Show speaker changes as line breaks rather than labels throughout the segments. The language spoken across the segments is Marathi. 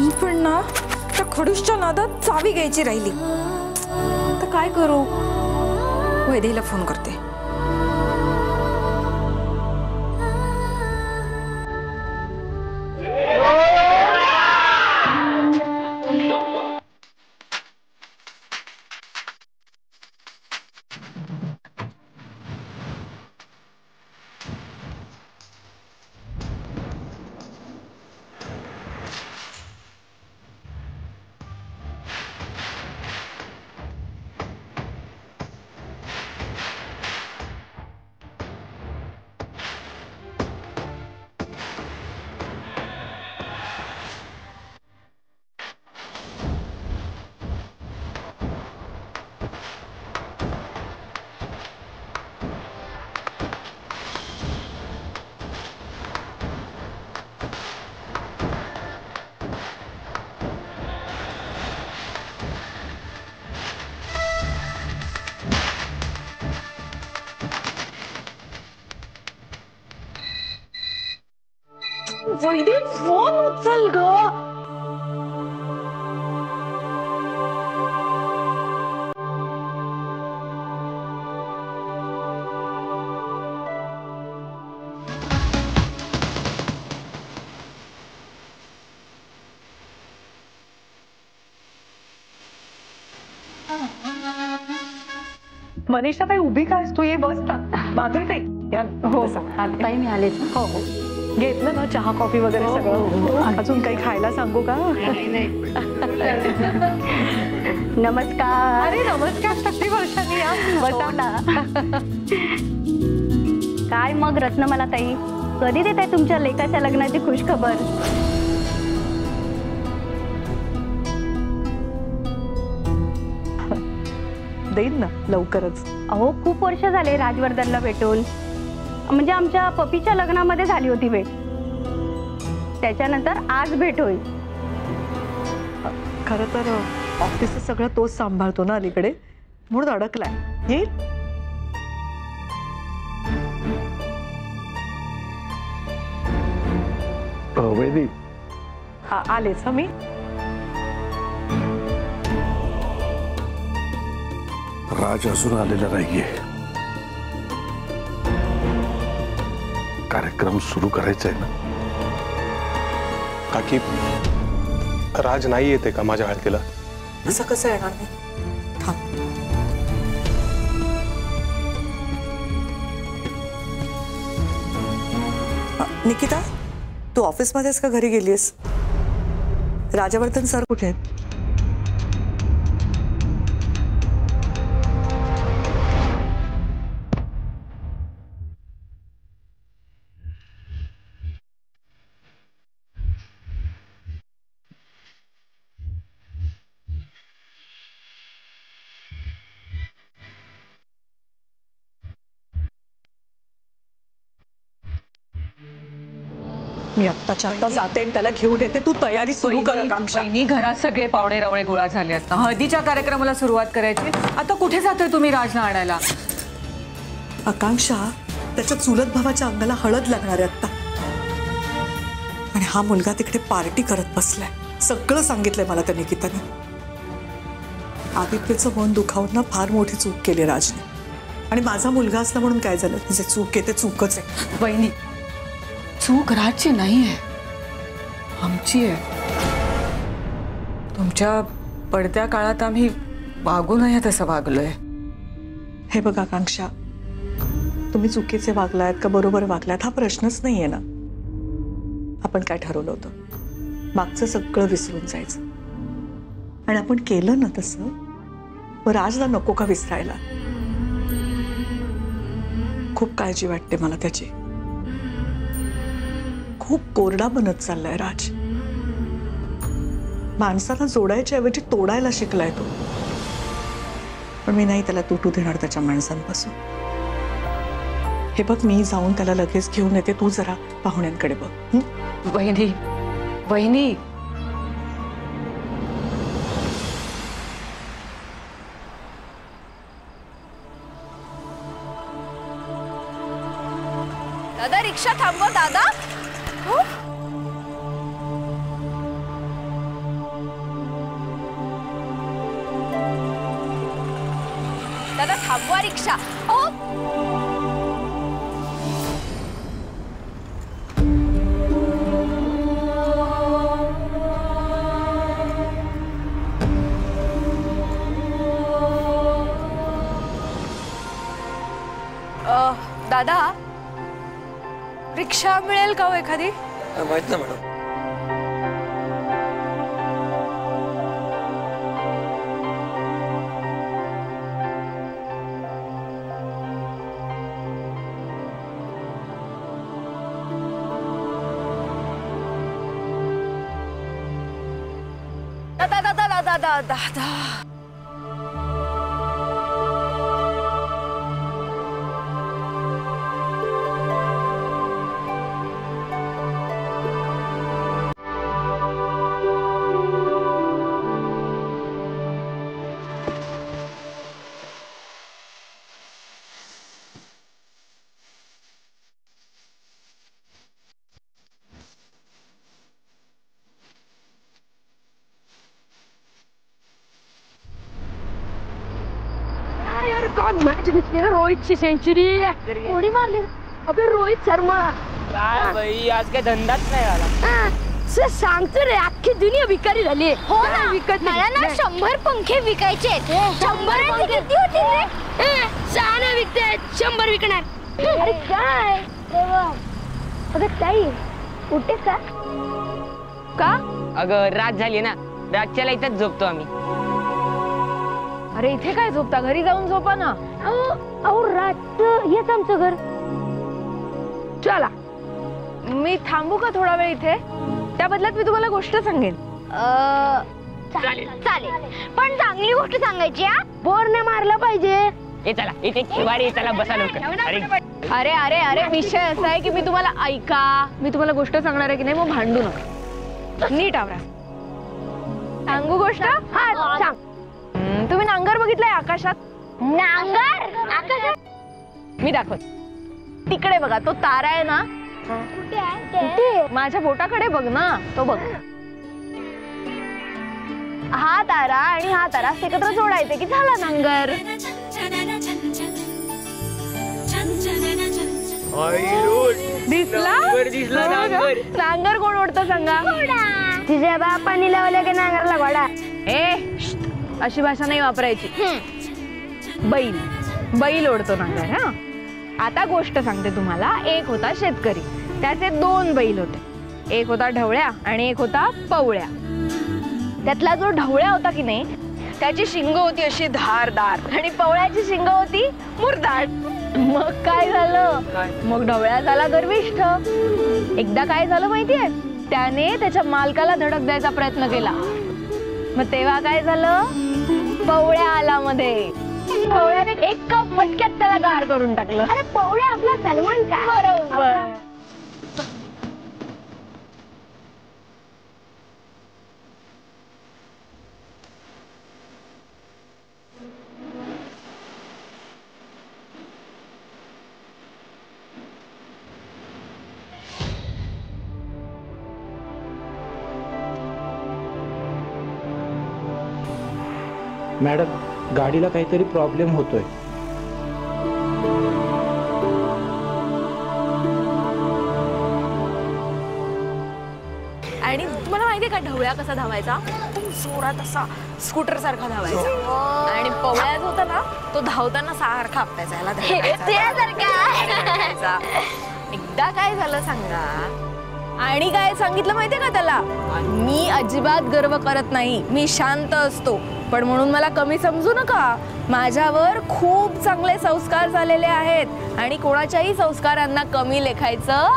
मी पण ना त्या खडूसच्या नादात चावी घ्यायची राहिली. तर काय करू? वैदेहीला फोन करते. वैदे फोन उचल ग.
मनीषा ताई उभी काय तू ये बस बाजून ताई. हो
ताई मी आलेच.
हो हो घेतलं ना चहा कॉफी वगैरे सगळं. अजून काही खायला सांगू का?
नमस्कार.
अरे नमस्कार. किती वर्षांनी या.
बसा ना. काय मग रत्नमाला ताई, कधी देत आहे तुमच्या लेकाच्या लग्नाची खुश खबर?
देईन ना लवकरच.
अहो खूप वर्ष झाले राजवर्धनला भेटून. म्हणजे आमच्या पपीच्या लग्नामध्ये झाली होती भेट. त्याच्यानंतर आज भेट होईल.
खरं तर ऑफिसचं सगळं तोच सांभाळतो ना अलीकडे, म्हणून अडकलाय. येईल.
वैदी
आलेच मी.
राज अजून आलेला नाहीये. कार्यक्रम सुरू करायचा आहे ना.
काकी राज नाही येते का माझ्या हळदीला?
असं कसं येणार नाही? निकिता, तू ऑफिस मध्येस का घरी गेलीस? राजवर्धन सर कुठे आहेत? मी आत्ताच्या आत्ता जाते त्याला घेऊन येते. तू तयारी सुरू कर.
वहिनी, घरात सगळे पावणे रवळे गोळा झाले असता. हळदीच्या कार्यक्रमाला सुरुवात करायची. आता कुठे जातोय तुम्ही राजना आणायला?
आकांक्षा, त्याच्या चुलत भावाच्या अंगाला हळद लागणार आहे आता. आणि हा मुलगा तिकडे पार्टी करत बसलाय. सगळं सांगितलंय मला त्या निकिताने. आदित्यचं मन दुखावून ना फार मोठी चूक केली राजने. आणि माझा मुलगा असला म्हणून काय झालं? जे चूक आहे ते चूकच आहे.
वहिनी, चूक राजची नाही आहे, आमची आहे. तुमच्या पडत्या काळात आम्ही वागू नये तसं वागलोय.
हे बघा आकांक्षा, तुम्ही चुकीचे वागलायत का बरोबर वागलायत हा प्रश्नच नाहीये ना. आपण काय ठरवलं होतं? मागचं सगळं विसरून जायचं. आणि आपण केलं ना तसं. मग राजला नको का विसरायला? खूप काळजी वाटते मला त्याची. खूप कोरडा बनत चाललाय राज. माणसाला जोडायच्या ऐवजी तोडायला शिकलाय तो. पण मी नाही त्याला तुटू देणार त्याच्या माणसांपासून. हे बघ, मी जाऊन त्याला लगेच घेऊन येते. तू जरा पाहुण्यांकडे बघ.
वहिनी, वहिनी,
दादा रिक्षा थांबव. दादा रिक्षा. ओ दादा, रिक्षा मिळेल का हो एखादी?
माहित ना मॅडम.
दादा दादा दादा दादा दादा.
रोहितची सेंचुरी कोणी मारली? अबे रोहित शर्मा.
काय बाई, आज काय धंदाच नाही झाला.
सांगतो रे, अख्खी दुनिया भिकारी झाली.
हो ना, मला ना 100 पंखे विकायचे. 100 किती होतील रे?
6 विकते, 100 विकणार. अरे काय अगं ताई, उठतेस का?
अगं रात झाली ना, रातच्याला इथंच झोपतो आम्ही.
अरे इथे काय झोपता? घरी जाऊन झोपा ना. अहो रात हेच आमचं घर. चला, मी थांबू का थोडा वेळ इथे? त्या बदल्यात मी तुम्हाला गोष्ट सांगेन.
चालेल, पण चांगली गोष्ट सांगायची.
बोर नाही मारलं पाहिजे.
ए चला, इथे शिवारी, चला बसा लवकर.
अरे अरे अरे, विषय असा आहे की मी तुम्हाला ऐका, मी तुम्हाला गोष्ट सांगणार आहे की नाही, मग भांडू नका. नीट आवरा. सांगू गोष्ट? हा सांग. तुम्ही नांगर बघितलाय आकाशात?
नांगर आकाशात?
मी दाखवत. तिकडे बघा, तो तारा आहे ना.
कुठे आहे?
माझ्या बोटाकडे बघ ना, तो बघ. हा तारा आणि हा तारा एकत्र जोडायचे की झाला नांगर. दिसला? नांगर कोण ओढतं सांगा?
तुझ्या बापाने लावलं की नांगरला घोडा.
अशी भाषा नाही वापरायची. बैल ओढतो नांगर. हा, आता गोष्ट सांगते तुम्हाला. एक होता शेतकरी, त्याचे 2 बैल होते. एक होता ढवळ्या आणि एक होता पवळ्या. त्यातला जो ढवळ्या होता की नाही, त्याची शिंग होती अशी धारदार आणि पवळ्याची शिंग होती मुरदार. मग काय झालं? मग ढवळ्या झाला गर्विष्ठ. एकदा काय झालं माहितीये? त्याने त्याच्या मालकाला धडक द्यायचा प्रयत्न केला. मग तेव्हा काय झालं? पवळ्या आला मध्ये. पवळ्याने एक फटक्यात त्याला गार करून टाकलं.
अरे पवळ्या आपला सलमान का?
बरोबर.
मॅडम, गाडीला काहीतरी प्रॉब्लेम होतोय.
आणि तुम्हाला माहितीये का ढवळ्या कसा धावायचा? जोरात असा स्कूटर सारखा धावायचा. आणि पवळ्या जो होता ना, तो धावताना सारखा आपल्याचा याला धरायचा. एकदा काय झालं सांगा? आणि काय सांगितलं माहितीये का त्याला? मी अजिबात गर्व करत नाही, मी शांत असतो, पण म्हणून मला कमी समजू नका. माझ्यावर खूप चांगले संस्कार झालेले आहेत आणि कोणाच्याही संस्कारांना कमी लेखायचं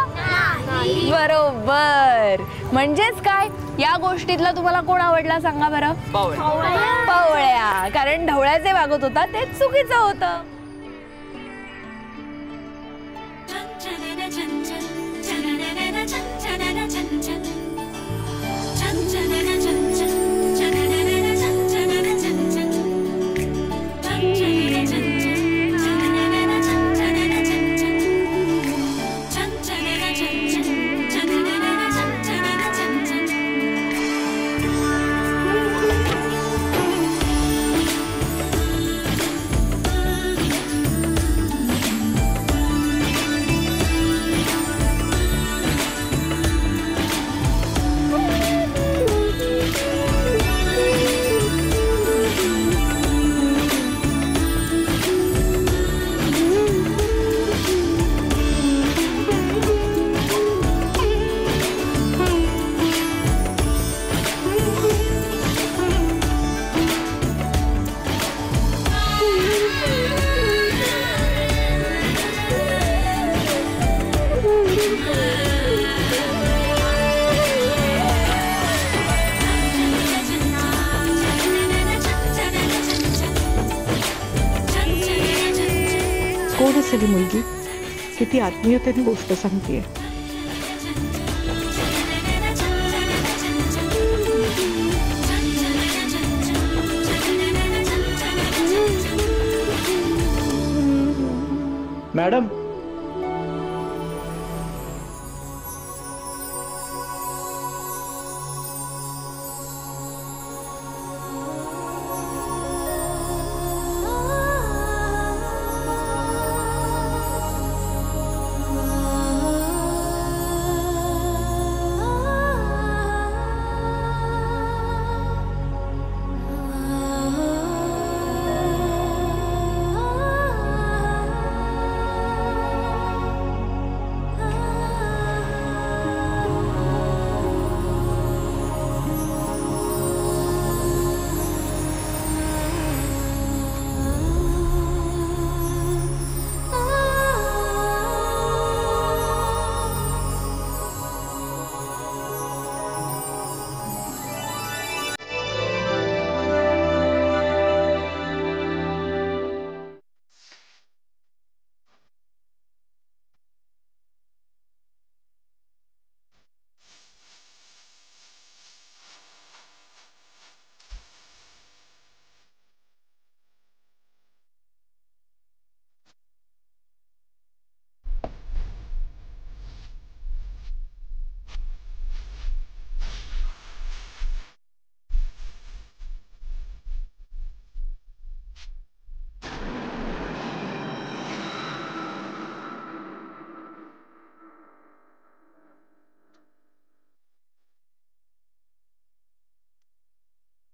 बरोबर. म्हणजेच काय, या गोष्टीतला तुम्हाला कोण आवडला सांगा बरं? पवळ्या. कारण ढवळ्या जे वागत होता तेच चुकीचं होतं.
कोण असेल ही मुलगी? किती आत्मीयतेने गोष्ट सांगतेय.
मॅडम,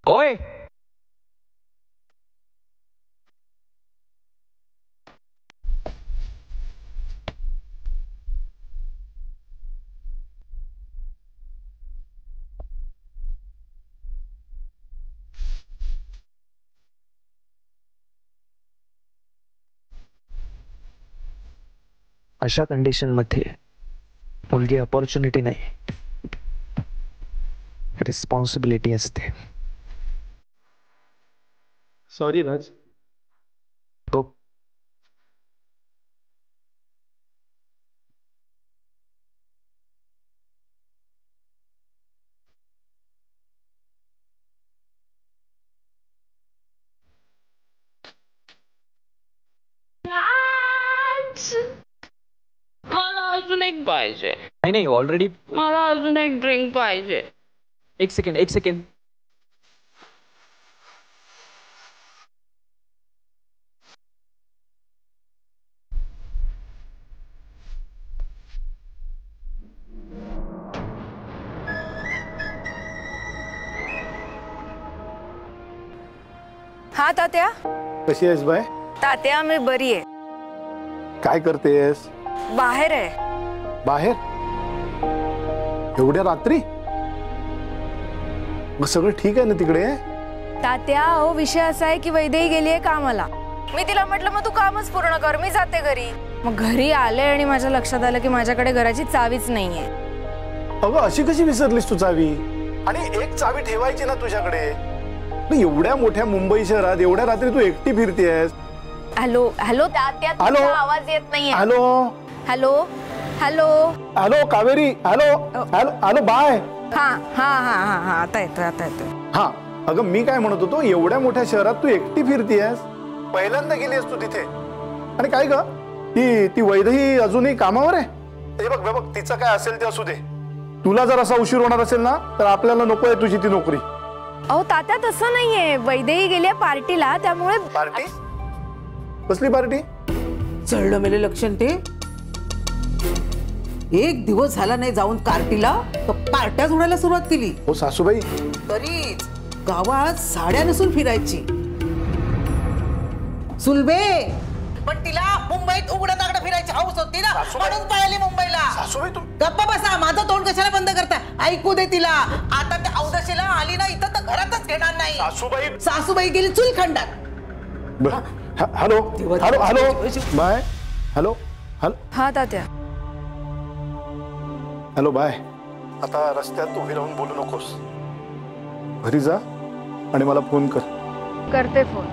ओय
अशा कंडिशन मध्ये मुलगी अपॉर्च्युनिटी नाही, रिस्पॉन्सिबिलिटी असते.
सॉरी राज.
तो
मला अजून एक पाहिजे.
नाही ऑलरेडी.
मला अजून एक ड्रिंक पाहिजे.
एक सेकंड.
हा तात्या.
कशी आहेस बाय?
तात्या मी बरी आहे.
काय करतेस?
बाहेर आहे.
बाहेर? एवढ्या रात्री? मग सगळं ठीक आहे ना तिकडे?
तात्या अहो विषय असा आहे की वैदेही गेली आहे कामाला. मी तिला म्हटलं मग तू कामच पूर्ण कर, मी जाते घरी. मग घरी आले आणि माझ्या लक्षात आलं की माझ्याकडे घराची चावीच नाहीये.
अगं अशी कशी विसरलीस तू चावी? आणि एक चावी ठेवायची ना तुझ्याकडे. एवढ्या मोठ्या मुंबई शहरात एवढ्या रात्री तू एकटी फिरतेस.
हॅलो हॅलो तात्या, तुझा आवाज येत नाहीये.
Hello
hello hello
hello Kaveri. Hello hello hello bye.
हा हा हा हा हा आता येतोय.
हा अगं मी काय म्हणत होतो, एवढ्या मोठ्या शहरात तू एकटी फिरतेस, पहिल्यांदा गेलीस तू तिथे. आणि काय ग ती वैदेही अजूनही कामावर आहे? हे बघ तिचं काय असेल ते असू दे. तुला जर असा उशीर होणार असेल ना तर आपल्याला नकोय तुझी ती नोकरी.
अहो तात्या तसं नाहीये, वैदेही गेली पार्टीला त्यामुळे.
पार्टी? कसली पार्टी?
चढलं मेले लक्षण ते. एक दिवस झाला नाही जाऊन पार्टीला तर पार्ट्या जोडायला सुरुवात केली.
हो सासूबाई.
तरीच गावात साड्या नसून फिरायची. सुलभे पण तिला मुंबईत उघडं तागडं फिरायची हौस होती ना, म्हणून पळाली मुंबईला.
सासूबाई तू
गप्पा बसा, माझं तोंड कशाला बंद करता? ऐकू दे तिला. आता त्या औदशीला आली ना इथं तर घरातच घेणार नाही. सासूबाई गेली चुलखंडात.
Hello hello hello bye. Hello hello.
हा तात्या.
Hello bye. आता रस्त्यात उभी राहून बोलू नकोस. घरी जा आणि मला फोन कर.
करते फोन.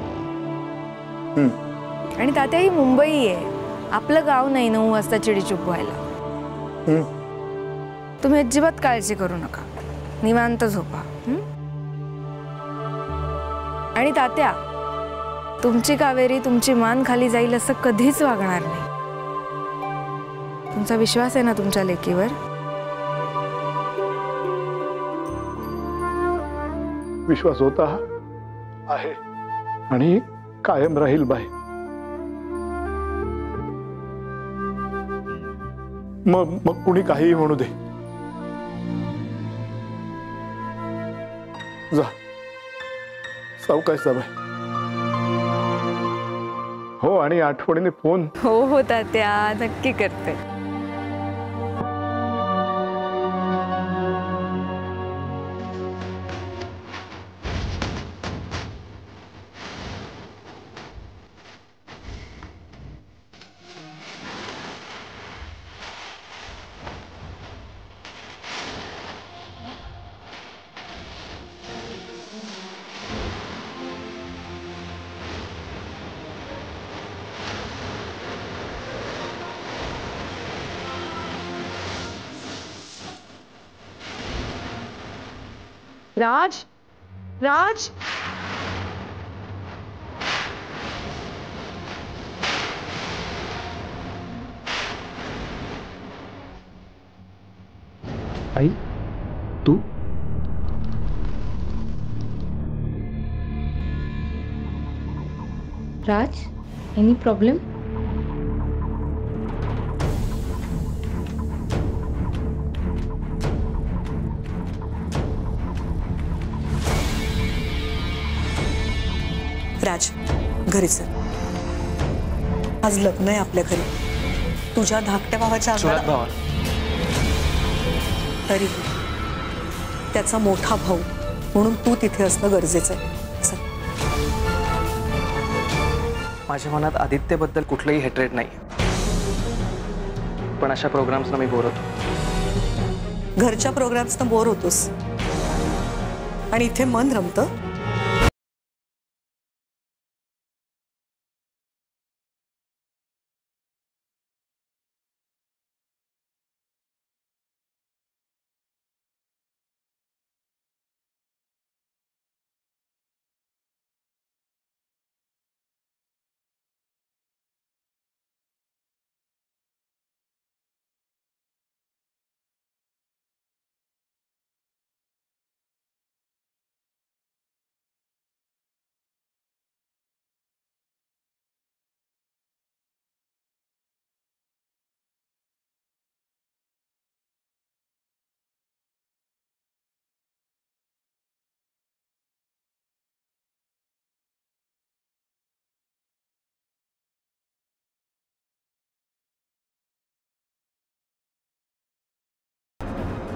आणि तात्या ही मुंबई आहे, आपलं गाव नाही 9 वाजता चिडीचूप व्हायला. तुम्ही अजिबात काळजी करू नका, निवांत झोपा. आणि तात्या, तुमची कावेरी तुमची मान खाली जाईल असं कधीच वागणार नाही. तुमचा विश्वास आहे ना तुमच्या लेकीवर?
विश्वास होता, आहे आणि कायम राहील बाय. मग कुणी काहीही म्हणू दे. जा सावकाश जा बाय. हो, आणि आठवणीने फोन.
हो तात्या, नक्की करते.
राज, राज,
आई तू?
राज, एनी प्रॉब्लेम?
राज, घरी चल. आज लग्न आहे आपल्या घरी. तुझ्या धाकट्या भावाच्या अंगाला. तरी त्याचा मोठा भाऊ म्हणून तू तिथे असणं गरजेचं आहे. चल.
माझ्या मनात आदित्यबद्दल कुठलंही हेट्रेड नाही, पण अशा प्रोग्राम्सना मी बोर होतो.
घरच्या प्रोग्राम्सना बोर होतोस आणि इथे मन रमतं.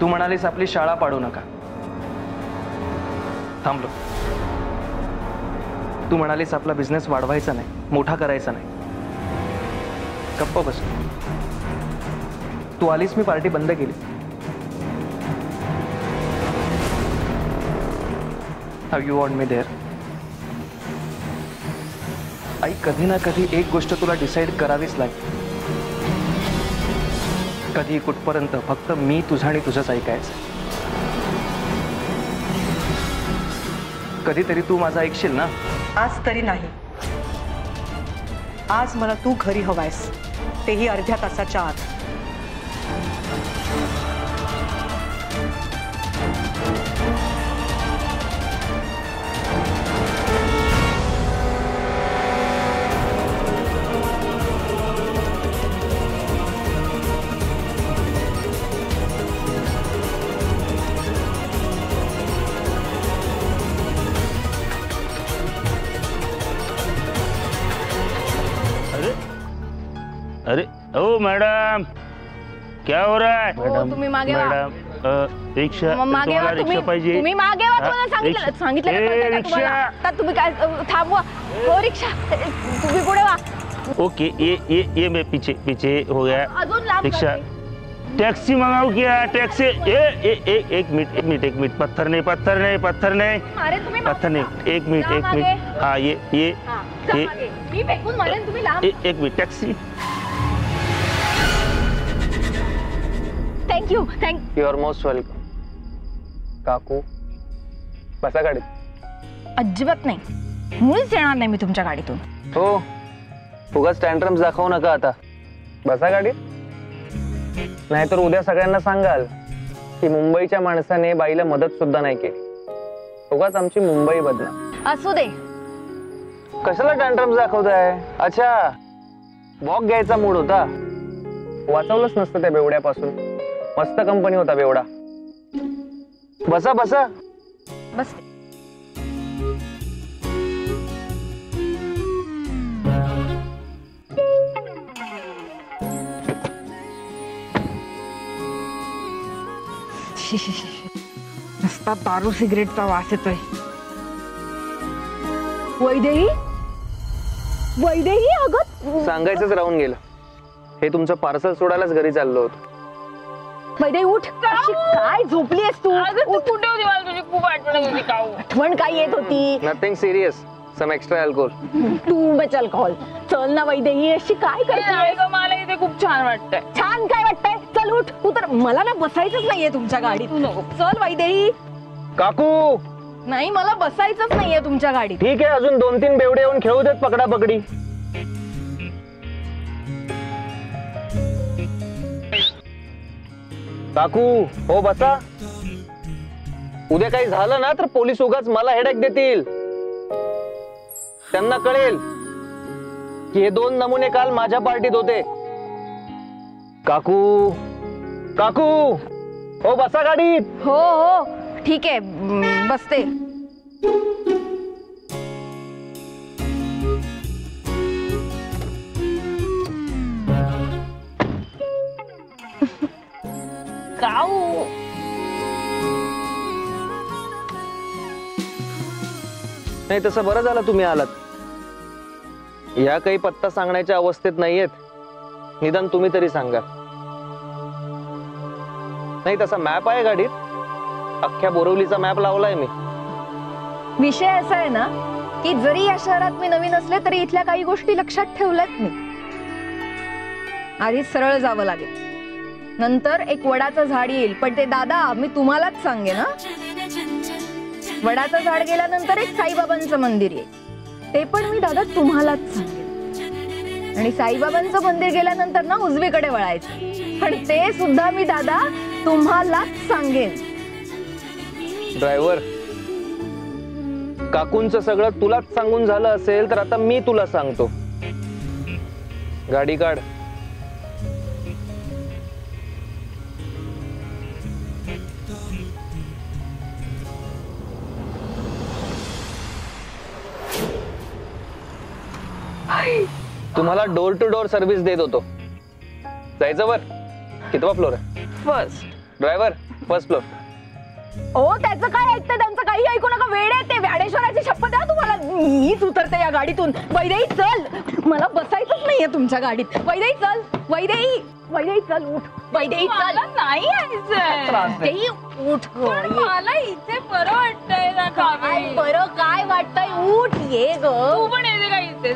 तू म्हणालीस आपली शाळा पाडू नका. थांबलो. तू म्हणालीस आपला बिझनेस वाढवायचा नाही, मोठा करायचा नाही. गप्प बस. तू आलीस, मी पार्टी बंद केली. How you want me there? आई, कधी ना कधी एक गोष्ट तुला डिसाईड करावीच लागेल. कधी कुठपर्यंत फक्त मी तुझं आणि तुझंच ऐकायचं. कधीतरी तू माझं ऐकशील ना?
आज तरी नाही. आज मला तू घरी हवायस, तेही अर्ध्या तासाच्या आत.
अरे ओ मैडम, क्या हो रहा है?
मैडम, तुम्ही मागे वा.
मैडम, रिक्षा.
मागे वा.
रिक्षा पाहिजे.
तुम्ही मागे वा. तुम्हाला सांगितलं रिक्षा. तुम्ही काय थांबवा. हो रिक्षा, तुम्ही पुढे वा.
ओके, ये मैं पीछे हो गया.
अजून लांब
रिक्षा. टैक्सी मंगाओ क्या? टैक्सी एक मिनट पत्थर नहीं पत्थर नहीं पत्थर नहीं पत्थर नहीं एक मिनट हाँ ये एक minute taxi
thank you
you are most welcome काकू बसा गाडीत
अजिबात नाही मुळीच येणार नाही मी तुमच्या गाडीतून
हो उगाच टँट्रम्स दाखवू नका आता बसा गाडीत नाहीतर उद्या सगळ्यांना सांगाल की मुंबईच्या माणसाने बाईला मदत सुद्धा नाही केली उगाच आमची मुंबई बदनाम
असू दे
कशाला टँट्रम्स दाखवताय अच्छा वॉक घ्यायचा मूड होता वाचवलंच नसतं त्या बेवड्यापासून मस्त कंपनी होता बेवडा बसा बसा
बस नुसता दारू सिगरेटचा वास येतोय वैदेही वैदेही अगं
सांगायचंच राहून गेलं हे तुमचं पार्सल सोडायलाच घरी चाललो होतो
वैदेही उठ अशी काय झोपलीस तू
कुठे होती मला तुझी खूप आठवण येत होती काऊ
आठवण काय येत होती
nothing serious some extra alcohol
too much alcohol चल ना वैदेही अशी काय करते
मला इथे खूप छान वाटतंय
छान काय वाटतंय चल उठ तू तर मला ना बसायचंच नाहीये तुमच्या गाडीत चल वैदेही
काकू
नाही मला बसायचंच नाहीये तुमच्या गाडीत
ठीक आहे अजून 2-3 बेवडे येऊन खेळू देत पकडा पकडी काकू हो बसा उद्या काही झालं ना तर पोलीस उगाच मला हेडेक देतील त्यांना कळेल की हे 2 नमुने काल माझ्या पार्टीत होते काकू काकू हो बसा गाडीत
हो हो ठीक आहे बसते
काऊ
नाही तसं बरं झालं तुम्ही आलात या काही पत्ता सांगण्याच्या अवस्थेत नाहीयेत निदान तुम्ही तरी सांगा नाही तसा मॅप आहे गाडीत अख्ख्या बोरिवलीचा मॅप लावलाय मी
विषय असा आहे ना की जरी या शहरात मी नवीन असले तरी इथल्या काही गोष्टी लक्षात ठेवल्यात मी आधी सरळ जावं लागेल नंतर एक वडाचं झाड येईल पण ते दादा मी तुम्हालाच सांगेन ना वडाचं झाड गेल्यानंतर एक साईबाबांचं मंदिर येईल ते पण मी दादा तुम्हालाच सांगेन आणि साईबाबांचं मंदिर गेल्यानंतर ना उजवीकडे वळायचं पण ते सुद्धा मी दादा तुम्हालाच सांगेन
ड्रायव्हर काकूंचं सगळं तुलाच सांगून झालं असेल तर आता मी तुला सांगतो गाडी काढ तुम्हाला डोर टू डोर सर्व्हिस देत होतो जायचं वर कितवा फ्लोर आहे
फर्स्ट
ड्रायव्हर फर्स्ट फ्लोर
ओ त्याचं काय ऐकतं त्यांचं काही ऐकू नका वेळ आहे ते व्याडेश्वराची शपथ द्या तुम्हाला मीच उतरते या गाडीतून वैदेही चल मला बसायचंच नाहीये तुमच्या गाडीत वैदेही चल वैदेही वैदेही चल उठ वैदेही चल
नाही
वैदेही उठ
मला इथे बरं वाटतंय ना
काय बरं काय वाटतंय उठ ये ग
तू पण येते का इथे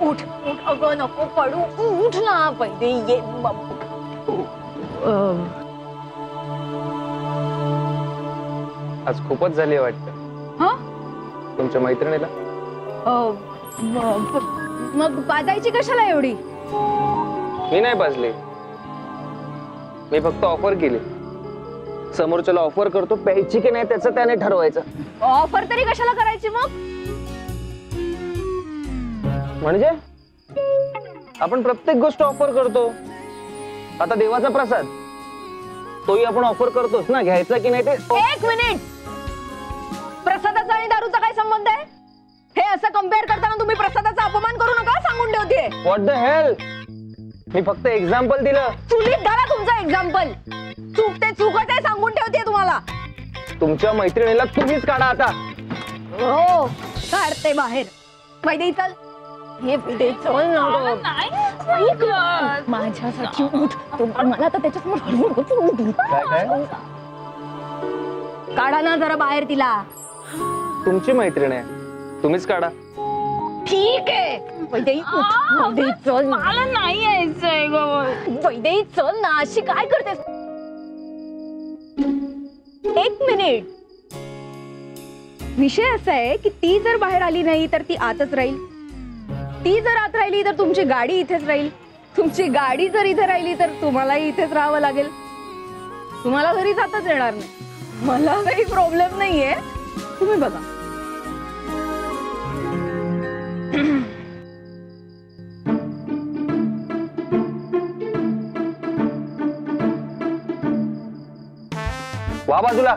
उठ उठ अगं नको पडू उठ ना वैदेही ये
आज खूपच झाली वाटतं तुमच्या मैत्रिणीला
मग पाजायची कशाला एवढी
मी नाही पाजली मी फक्त ऑफर केली समोरच्याला ऑफर करतो प्यायची की नाही त्याचं त्याने ठरवायचं
ऑफर तरी कशाला करायची मग
म्हणजे आपण प्रत्येक गोष्ट ऑफर करतो आता देवाचा प्रसाद तोही आपण ऑफर करतोच ना घ्यायचा की नाही ते
एक मिनिट प्रसादाचा आणि दारूचा काय संबंध आहे हे असं कम्पेअर करताना तुम्ही प्रसादाचा अपमान करू नका सांगून ठेवते
व्हॉट द हेल मी फक्त एक्झाम्पल दिलं
चुलीत धरा तुमचं एक्झाम्पल चूक ते चूकच आहे सांगून ठेवते तुम्हाला
तुमच्या मैत्रिणीला तुम्हीच काढा आता
हो काढते बाहेर वैदेही चल
हे पिते चल ना गं. ऐक ना. माझ्यासाठी उठ. मला तर त्याच्यासमोर हलवू.
काय
काढा ना जरा बाहेर तिला.
तुमची मैत्रीण आहे, तुम्हीच काढा.
ठीक आहे. वैदेही उठ. वैदेही चल. मला नाही यायचंय ग. वैदेही चल ना. अशी काय करतेस? एक मिनिट. विषय असा आहे की ती जर बाहेर आली नाही तर ती आतच राहील. ती जर आत राहिली तर तुमची गाडी इथेच राहील. तुमची गाडी जर इथे राहिली तर तुम्हालाही इथेच राहावं लागेल. तुम्हाला घरी जाताच येणार नाही. मला काही प्रॉब्लेम नाहीये. तुम्ही बघा.
वा बाजूला.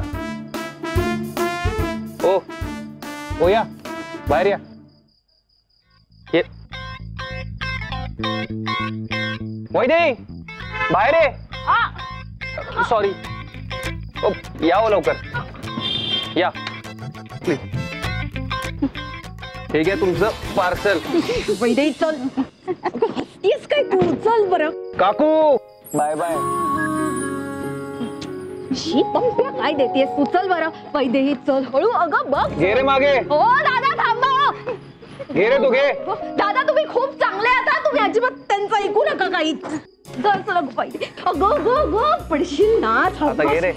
ओ या बाहेर या. ये वैदेही बाहेर ये. सॉरी. या हो लवकर या प्लीज. हे घ्या तुमचं पार्सल.
वैदेही चल. हसतीस काय तू? चल बरं.
काकू बाय बाय.
शी पंप्या काय देतेस तू? चल बरं. वैदेही चल. हळू. अगं बघ.
घे रे मागे.
ओ दादा थांबा.
घे रे तू घे.
दादा तुम्ही खूप चांगले आता. तुम्ही अजिबात त्यांचं ऐकू नका काही. चल चल वैदे. अगं ग ग पडशील ना.
आता घे रे.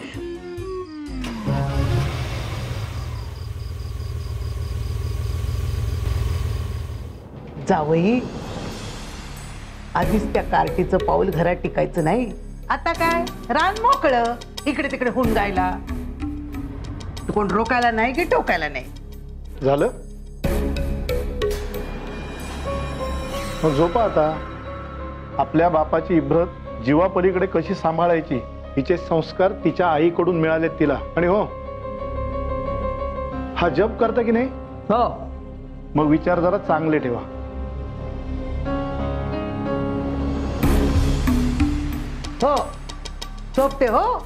जावई आधीच त्या कार्टीचं पाऊल घरात टिकायचं नाही. आता काय रान मोकळं. इकडे तिकडे होऊन जायला कोण रोकायला नाही की टोकायला नाही.
झालं मग झोपा आता. आपल्या बापाची इब्रत जीवापलीकडे कशी सांभाळायची हिचे संस्कार तिच्या आईकडून मिळालेत तिला. आणि हो हा जप करता की नाही?
हो.
मग विचार जरा चांगले ठेवा.
हो झोपते हो.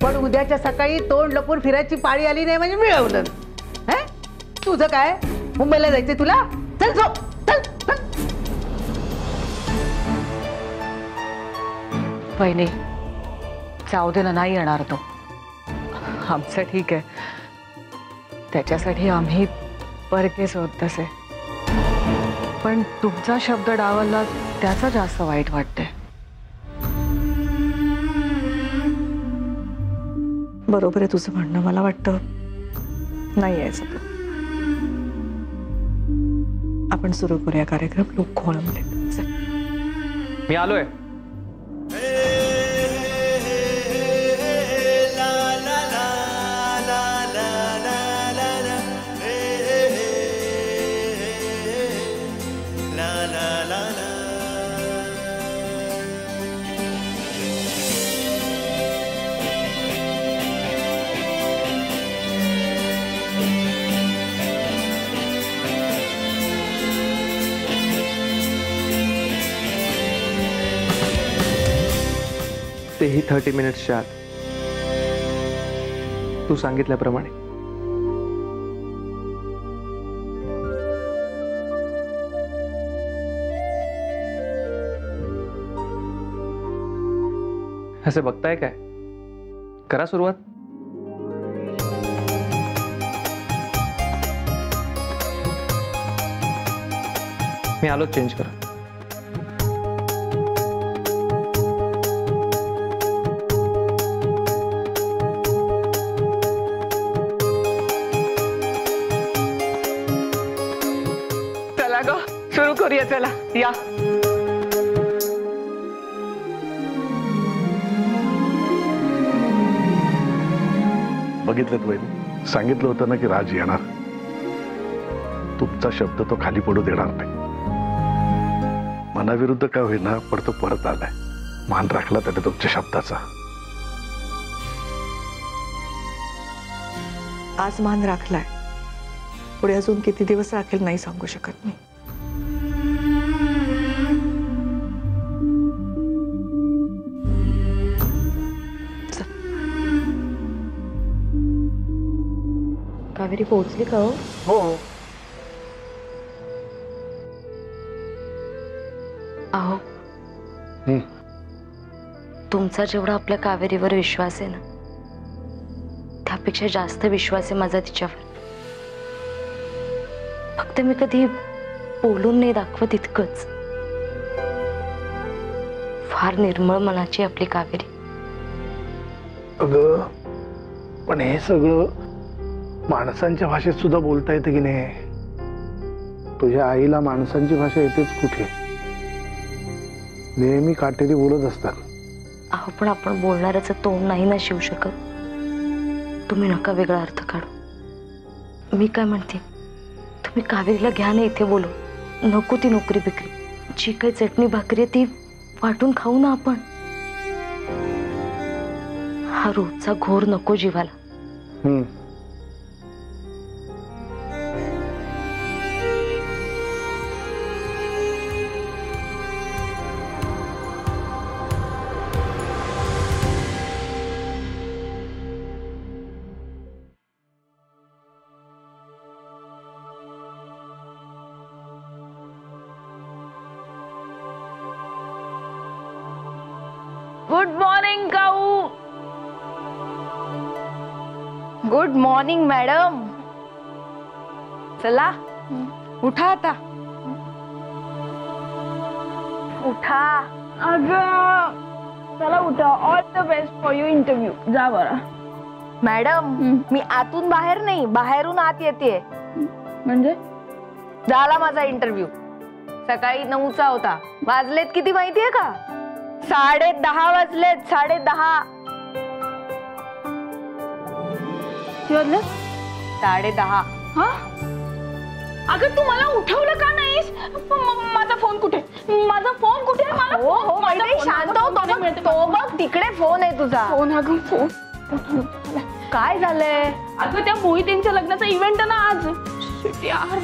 पण उद्याच्या सकाळी तोंड लपून फिरायची पाळी आली नाही म्हणजे मिळवलं. तुझं काय मुंबईला जायचंय तुला? चल झोप. चल चल.
वहिनी जाऊ दे ना. नाही येणार तो. आमचं ठीक आहे. त्याच्यासाठी आम्ही परकेच होत तसे. पण तुमचा शब्द डावलला त्याचं जास्त वाईट वाटतंय.
बरोबर आहे तुझं म्हणणं. मला वाटतं नाही यायचं. आपण सुरू करूया कार्यक्रम. लोक खोळंबले.
मी आलोय.
तेही 30 मिनिट्सच्या आत तू सांगितल्याप्रमाणे. असे बघताय काय? करा सुरुवात. मी आलो. चेंज करा.
सुरू करूया. चला या.
बघितलं वैद्य सांगितलं होतं ना की राज येणार. तुमचा शब्द तो खाली पडू देणार नाही. मनाविरुद्ध काय होईना पण तो परत आलाय. मान राखला त्याने तुमच्या शब्दाचा.
आज मान राखलाय. पुढे अजून किती दिवस राखेल नाही सांगू शकत मी.
कावेरी पोहोचली का?
हो
तुमचा जेवढा आपल्या कावेरीवर विश्वास आहे ना, त्यापेक्षा जास्त विश्वास आहे माझा तिच्यावर. फक्त मी कधी बोलून नाही दाखवत इतकंच. फार निर्मळ मनाची आपली कावेरी.
अगं पण हे सगळं माणसांच्या भाषेत सुद्धा बोलता येतं की नाही? तुझ्या आईला माणसांची भाषा येतेच कुठे? नेहमी काटेरी बोलत असतात.
अहो पण आपण बोलणाऱ्याचं तोंड नाही ना शिवू शकत. तुम्ही नका वेगळा अर्थ काढू. मी काय म्हणते, तुम्ही कावेरीला घ्या ना इथे बोलू. नको ती नोकरी बिकरी. जी काही चटणी भाकरी आहे ती वाटून खाऊ ना आपण. हा रोजचा घोर नको जीवाला.
Good morning cow. Good morning madam. चला उठा आता. उठा.
अगं चला उठा. All the best for your interview. जा बरं.
मॅडम मी आतून बाहेर नाही, बाहेरून आत येते.
म्हणजे
झाला माझा इंटरव्ह्यू. सकाळी 9चा होता. वाजलेत किती माहितीये का? 10:30 वाजलेत. 10:30.
किती वाजले?
10:30.
हा अगं तू मला उठवलं का नाहीस? माझा फोन कुठे? माझा फोन कुठे? मला
हो हो माहिती. शांत हो. तो बघ तिकडे फोन आहे तुझा.
फोन. अगं फोन
काय झालंय?
अगं त्या मोहितींच्या लग्नाचा इव्हेंट आहे ना आज. यार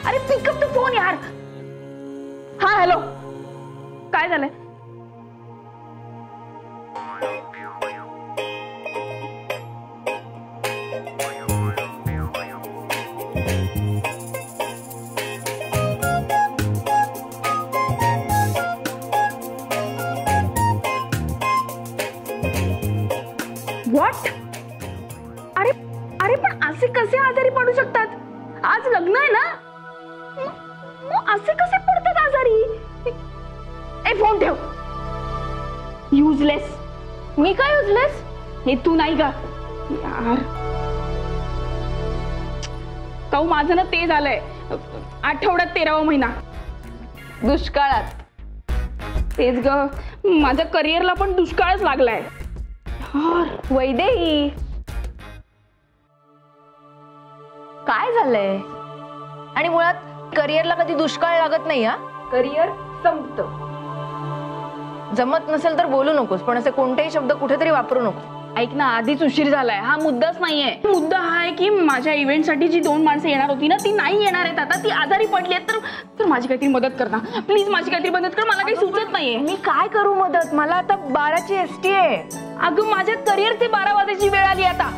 अरे पिकअप द फोन यार. हा हॅलो. काय झालंय? व्हॉट? अरे अरे पण असे कसे आजारी पडू शकतात? आज लग्न आहे ना. मग असे कसे पडतात आजारी? ए फोन ठेव. युजलेस.
मी काय युजलेस?
हे तू नाही का यार? काऊ माझं ना ते झालंय. आठवड्यात 13वा महिना.
दुष्काळात.
तेच ग. माझ्या करिअरला पण दुष्काळच लागलाय.
वैदेही काय झालंय? आणि मुळात करिअरला कधी दुष्काळ लागत नाही. हा
करिअर संपतं.
जमत नसेल तर बोलू नकोस, पण असे कोणतेही शब्द कुठेतरी वापरू नको.
ऐक ना, आधीच उशीर झालाय. हा मुद्दाच नाहीये. मुद्दा हा आहे की माझ्या इव्हेंट साठी जी 2 माणसं येणार होती ना, ती नाही येणार आहेत आता. ती आजारी पडली आहेत. तर माझी काहीतरी मदत कर ना प्लीज. माझी काहीतरी मदत कर. मला काही सुचत नाहीये.
मी काय करू मदत? मला आता 12ची ST आहे.
अगं माझ्या करिअरचे 12 वाजायची वेळ आली आता.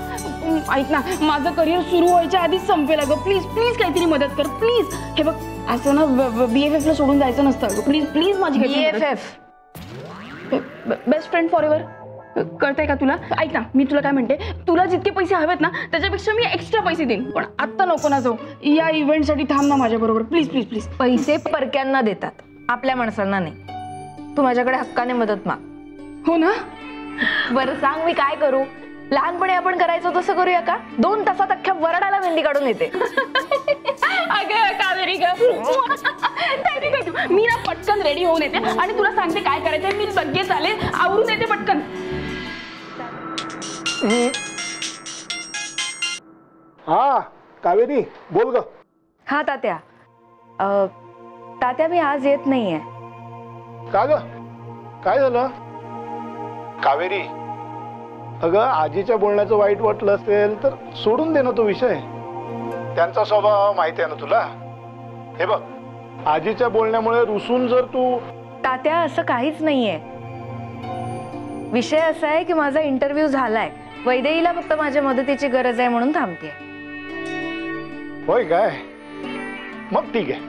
ऐक ना, माझं करिअर सुरू व्हायच्या आधीच संपेल. अगं प्लीज प्लीज काहीतरी मदत कर प्लीज. हे बघ असं ना BFF ला सोडून जायचं नसतं. प्लीज प्लीज माझी
BFF
best friend for ever. कळतंय का तुला? ऐक ना, मी तुला काय म्हणते, तुला जितके पैसे हवेत ना त्याच्यापेक्षा मी एक्स्ट्रा पैसे देईन. पण आत्ता नको ना जाऊ. या इव्हेंट साठी थांब ना माझ्या बरोबर प्लीज प्लीज प्लीज.
पैसे परक्यांना देतात, आपल्या माणसांना नाही. तू माझ्याकडे हक्काने मदत माग.
हो ना?
बरं सांग मी काय करू? लहानपणी आपण करायचो तसं करूया का? 2 तासात अख्ख्या वरडाला मेहंदी काढून येते.
अगं कावेरी ग, मी ना पटकन रेडी होऊन येते आणि तुला सांगते काय करायचंय. मी लगेच आले, आवरून येते पटकन.
हा कावेरी बोल ग.
हा तात्या. तात्या मी आज येत नाहीये.
का ग? काय झालं? कावेरी अगं आजीच्या बोलण्याचं वाईट वाटलं असेल तर सोडून दे ना तो विषय. त्यांचा स्वभाव माहिती आहे ना तुला. हे बघ आजीच्या बोलण्यामुळे रुसून जर तू.
तात्या असं काहीच नाहीये. विषय असा आहे की माझा इंटरव्ह्यू झालाय. वैदेहीला फक्त माझ्या मदतीची गरज आहे म्हणून थांबते.
होय काय? मग ठीक आहे,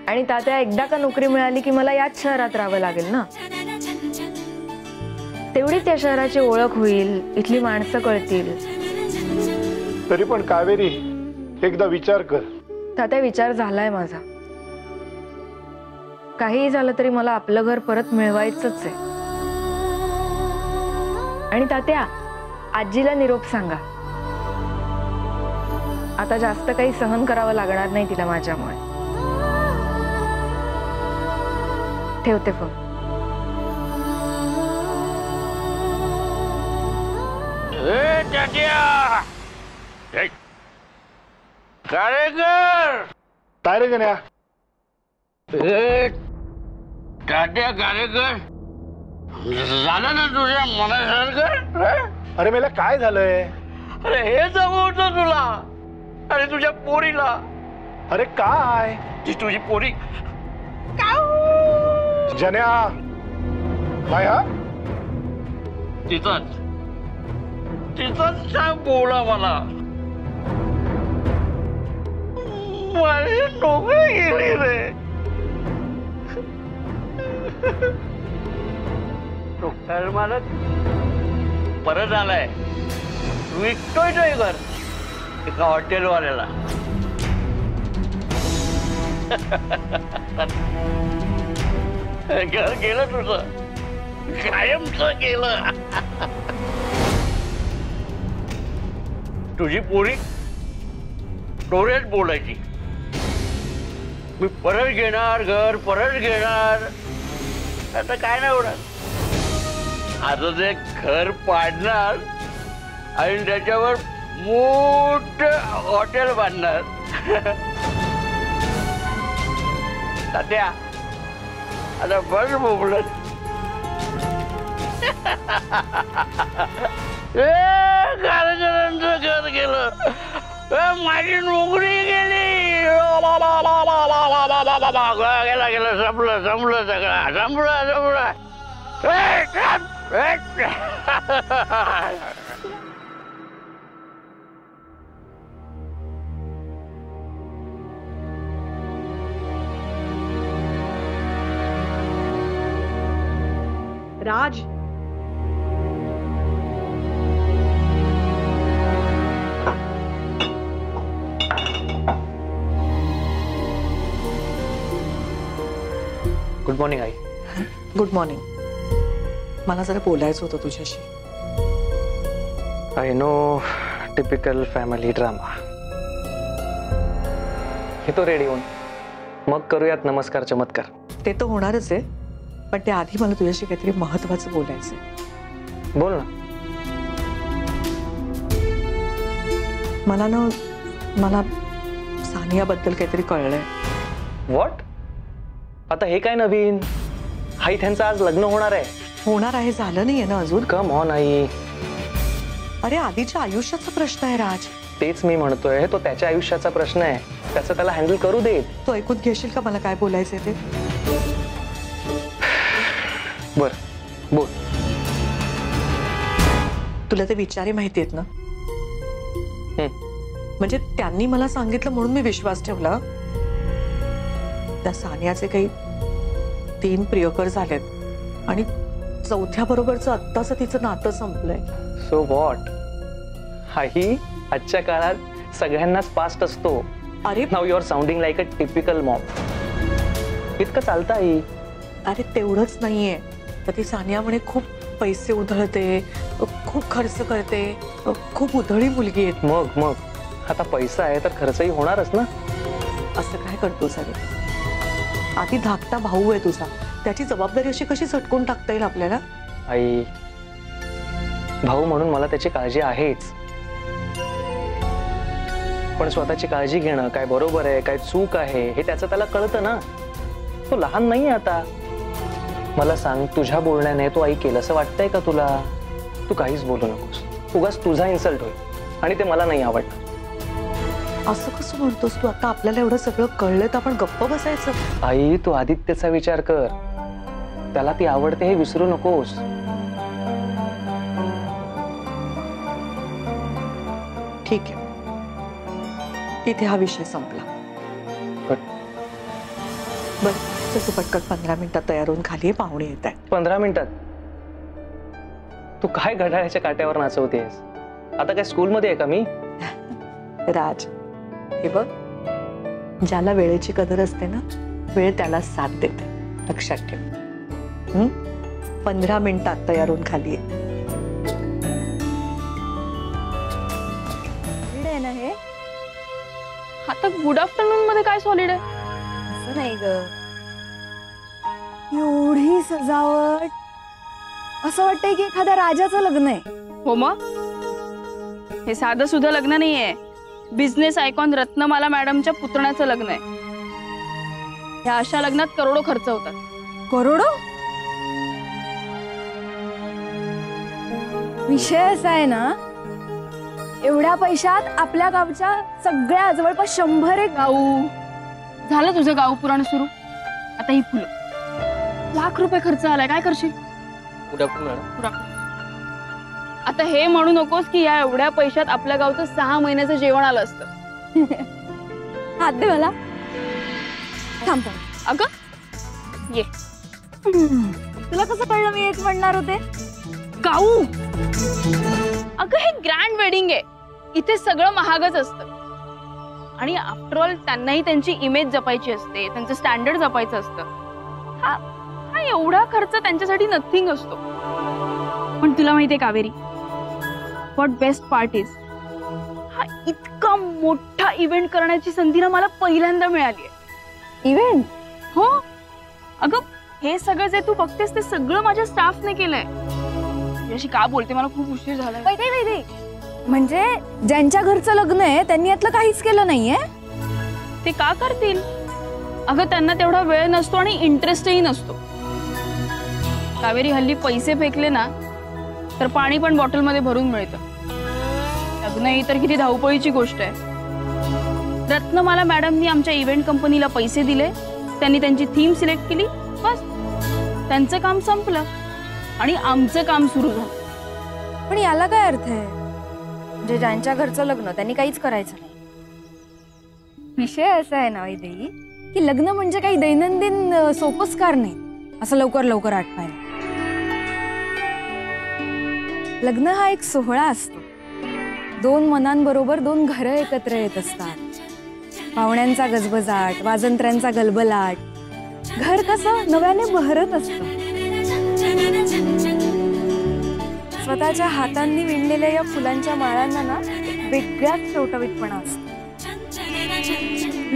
आणि तात्या एकदा का नोकरी मिळाली की मला याच शहरात राहावं लागेल ना. तेवढीच या शहराची ओळख होईल, इथली माणसं कळतील.
तरी पण कावेरी एकदा विचार कर.
तात्या विचार झालाय माझा. काहीही झालं तरी मला आपलं घर परत मिळवायचंच आहे. आणि तात्या आजीला निरोप सांगा. आता जास्त काही सहन करावं लागणार नाही तिला माझ्यामुळे. ठेवते फोन.
कारेकर
काय रे गण्या?
तात्या कारेकर झालं ना तुझ्या मनासारखं?
अरे मला काय झालंय?
अरे हे जमवतो तुला आणि तुझ्या पोरीला.
अरे काय?
ती तुझी पोरी
जन्या काय? हा
तिथंच सांग बोला मला. माझी नोकरी गेली रे. डॉक्टर मला परत आलाय. विकतोय तो घर एका हॉटेलवाल्याला. घर गेलं तुझं, कायमचं गेलं. तुझी पोरी डोळ्यात बोलायची, मी परत घेणार घर, परत घेणार. आता काय नाही होणार. आता ते घर पाडणार आणि त्याच्यावर मोठं हॉटेल बांधणार. तात्या आता बस बोबलत. कार्यकरांचं घर गेलं, माझी नोकरी गेली. गेला गेला संपलं संपलं सगळं संपलं संपलं.
राज
गुड मॉर्निंग आई.
Good morning. मला जरा बोलायचं होतं तुझ्याशी.
I know, typical family drama. हे तो रेडी होऊन मग करूयात नमस्कार चमत्कार.
ते तर होणारच आहे, पण ते आधी मला तुझ्याशी काहीतरी महत्वाचं बोलायचंय.
बोल ना.
मला सानियाबद्दल काहीतरी कळलंय.
व्हॉट? आता हे काय नवीन? आई त्यांचं आज लग्न होणार आहे.
होणार आहे, झालं नाहीये ना अजून?
Come on I.
अरे आधीच्या आयुष्याचा प्रश्न आहे राज.
तेच मी म्हणतोय, तो त्याच्या आयुष्याचा प्रश्न आहे. त्याचं त्याला हँडल करू दे.
तू ऐकून घेशील का मला काय बोलायचंय ते?
बर बोल.
तुला ते विचारे माहिती आहेत ना? म्हणजे त्यांनी मला सांगितलं म्हणून मी विश्वास ठेवला. त्या सानियाचे काही 3 प्रियकर झालेत आणि 4थ्या बरोबरचं आत्ताच तिचं नातं संपलंय.
So what? आई, आजच्या काळात सगळ्यांनाच पास्ट असतो.
अरे
now you are sounding like a typical mom. इतकं चालतं आई.
अरे तेवढंच नाहीये, तर ती सानिया म्हणे खूप पैसे उधळते, खूप खर्च करते, खूप उधळी मुलगी आहे.
मग आता पैसा आहे तर खर्चही होणारच ना.
असं काय करतोस? अरे आधी धाकटा भाऊ आहे तुझा, त्याची जबाबदारी अशी कशी झटकून टाकता येईल आपल्याला?
आई, भाऊ म्हणून मला त्याची काळजी आहेच, पण स्वतःची काळजी घेणं काय बरोबर आहे काय चूक आहे हे त्याचं त्याला कळतं ना. तो लहान नाही आता. मला सांग, तुझ्या बोलण्याने तो आई केलं असं वाटतंय का तुला? तू काहीच बोलू नकोस. उगाच तुझा इन्सल्ट होईल आणि ते मला नाही आवडणार.
असं कसं म्हणतोस तू? आता आपल्याला एवढं सगळं कळलं तर आपण गप्प बसायचं?
आई, तू आदित्यचा विचार कर. त्याला ती आवडते हे विसरू नकोस.
ठीक आहे, तिथे हा विषय संपला. बरं चल तू पटकन 15 मिनिटात तयार होऊन खाली ये, पाहुणे येत आहेत.
15 मिनिटात? तू काय घड्याळाच्या काट्यावर नाचवतेस? आता काय स्कूलमध्ये आहे का मी?
राज, हे बघ, ज्याला वेळेची कदर असते ना, वेळ त्याला साथ देते, लक्षात ठेव. 15 मिनिटात तयार होऊन खाली ये.
ना हे आता गुड आफ्टरनून मध्ये काय सॉलिड आहे?
असं नाही ग, एवढी सजावट, असं वाटतंय की एखाद्या राजाचं लग्न आहे.
हो मग हे साधं सुद्धा लग्न नाहीये, बिझनेस आयकॉन रत्नमाला मॅडमच्या पुतण्याचं लग्न आहे. ह्या अशा लग्नात करोडो खर्च होतात.
करोडो? विषय असा आहे ना, एवढ्या पैशात आपल्या गावच्या सगळ्या जवळपास 100
गाऊ. झालं तुझं गाव पुराण सुरू. आता ही फुलं, लाख रुपये खर्च आलाय, काय करशील? आता हे म्हणू नकोस की या एवढ्या पैशात आपल्या गावचं 6 महिन्याचं जेवण आलं असतं.
हात दे मला. थांब.
अगं ये.
तुला कसं कळलं मी हेच म्हणणार होते?
गाऊ, अगं हे ग्रँड वेडिंग आहे, इथे सगळं महागच असतं. आणि आफ्टर ऑल त्यांनाही त्यांची इमेज जपायची असते, त्यांचं स्टँडर्ड जपायचं असतं. हा एवढा खर्च त्यांच्यासाठी नथिंग असतो. पण तुला माहितीये Kaveri, what best part is, हा इतका मोठा इव्हेंट करण्याची संधी ना मला पहिल्यांदा मिळाली आहे.
इव्हेंट?
हो अगं, हे सगळं जे तू बघतेस ते सगळं माझ्या स्टाफने केलंय. तुझ्याशी का बोलते, मला खूप उशीर झालाय.
वैदे, म्हणजे ज्यांच्या घरचं लग्न आहे त्यांनी यातलं काहीच केलं नाहीये?
ते का करतील? अगं त्यांना तेवढा वेळ नसतो आणि इंटरेस्टही नसतो. कावेरी, हल्ली पैसे फेकले ना तर पाणी पण बॉटलमध्ये भरून मिळतं. लग्न ही तर किती धावपळीची गोष्ट आहे. रत्नमाला मॅडमनी आमच्या इव्हेंट कंपनीला पैसे दिले, त्यांनी त्यांची थीम सिलेक्ट केली, बस त्यांचं काम संपलं आणि आमचं काम सुरू झालं.
पण याला काय अर्थ आहे? म्हणजे ज्यांच्या घरचं लग्न त्यांनी काहीच करायचं नाही. विषय असा आहे ना वैदेही, की लग्न म्हणजे काही दैनंदिन सोपस्कार नाही असं लवकर लवकर आठवायला. लग्न हा एक सोहळा असतो. 2 मनांबरोबर 2 घरं एकत्र येत असतात. पाहुण्यांचा गजबजाट, वाजंत्र्यांचा गलबलाट, घर कसं नव्याने बहरत असतं. स्वतःच्या हातांनी विणलेल्या या फुलांच्या माळांना ना एक वेगळाच टवटवीतपणा असतो.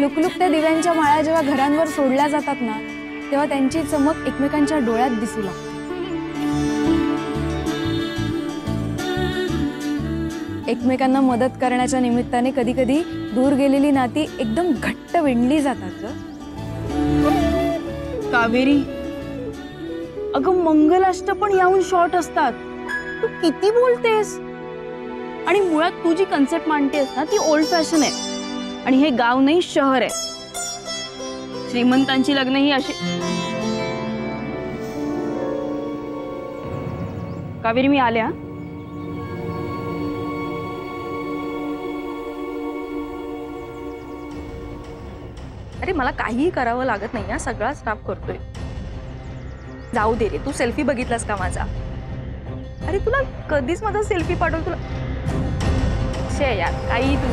लुकलुकत्या दिव्यांच्या माळा जेव्हा घरांवर सोडल्या जातात ना, तेव्हा त्यांची चमक एकमेकांच्या डोळ्यात दिसू लागते. एकमेकांना मदत करण्याच्या निमित्ताने कधी कधी दूर गेलेली नाती एकदम घट्ट विणली जातात.
कावेरी, अगं मंगलाष्ट पण याहून शॉर्ट असतात. तू किती बोलतेस? आणि मुळात तू जी कन्सेप्ट मांडतेस ना ती ओल्ड फॅशन आहे. आणि हे गाव नाही, शहर आहे. श्रीमंतांची लग्न ही अशी. कावेरी, मी आल्या.
अरे मला काहीही करावं लागत नाही, सगळा स्टाफ करतोय. जाऊ दे रे, तू सेल्फी बघितलास का माझा? अरे तुला कधीच माझा सेल्फी पाठवलं तुला. शे यार, काही तू.